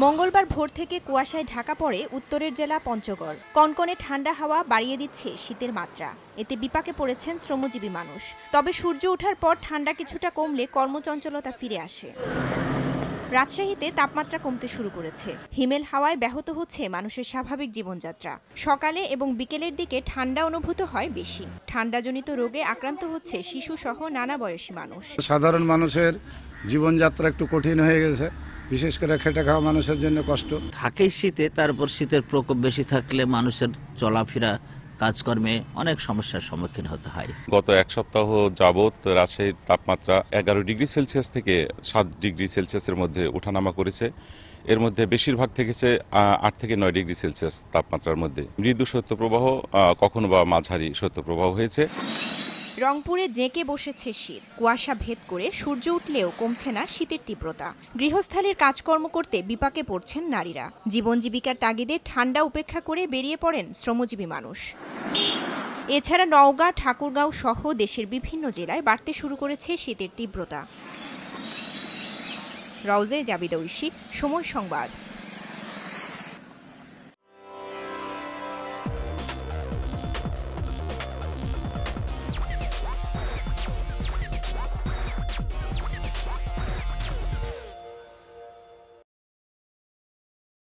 মঙ্গলবার ভোর থেকে কুয়াশায় ঢাকা পড়ে উত্তরের জেলা পঞ্চগড়। কনকনে ঠান্ডা হাওয়া বাড়িয়ে দিচ্ছে শীতের মাত্রা। এতে বিপাকে পড়েছেন শ্রমজীবী মানুষ। তবে সূর্য ওঠার পর ঠান্ডা কিছুটা কমলে কর্মচঞ্চলতা ফিরে আসে। রাজশাহীতে তাপমাত্রা কমতে শুরু করেছে। হিমেল হাওয়ায় ব্যাহত হচ্ছে মানুষের স্বাভাবিক জীবনযাত্রা। সকালে এবং বিকেলের দিকে ঠান্ডা অনুভূত হয় বেশি। ঠান্ডাজনিত রোগে আক্রান্ত হচ্ছে শিশুসহ নানা বয়সী মানুষ। সাধারণ মানুষের জীবনযাত্রা একটু কঠিন হয়ে গেছে, বিশেষ করে খেটে খাওয়া মানুষের জন্য কষ্ট। থাকেই শীতে, তারপর শীতের প্রকোপ বেশি থাকলে মানুষের চলাফেরা কাজকর্মে অনেক সমস্যার সম্মুখীন হতে হয়। গত এক সপ্তাহ যাবৎ রাজশাহীর তাপমাত্রা 11 ডিগ্রি সেলসিয়াস থেকে 7 ডিগ্রি সেলসিয়াসের মধ্যে ওঠানামা করেছে। এর মধ্যে বেশিরভাগ থেকেছে 8 থেকে 9 ডিগ্রি সেলসিয়াস তাপমাত্রার মধ্যে। মৃদু শৈত্যপ্রবাহ, কখনো বা মাঝারি শৈত্যপ্রবাহ হয়েছে। রংপুরে জেঁকে বসেছে শীত। কুয়াশা ভেদ করে সূর্য উঠলেও কমছে না শীতের তীব্রতা। গৃহস্থালির কাজকর্ম করতে বিপাকে পড়ছেন নারীরা। জীবন জীবিকার তাগিদে ঠান্ডা উপেক্ষা করে বেরিয়ে পড়েন শ্রমজীবী মানুষ। এছাড়া নওগাঁ, ঠাকুরগাঁও সহ দেশের বিভিন্ন জেলায় বাড়তে শুরু করেছে শীতের তীব্রতা। রওজে জাবিদা ঐশী, সময় সংবাদ।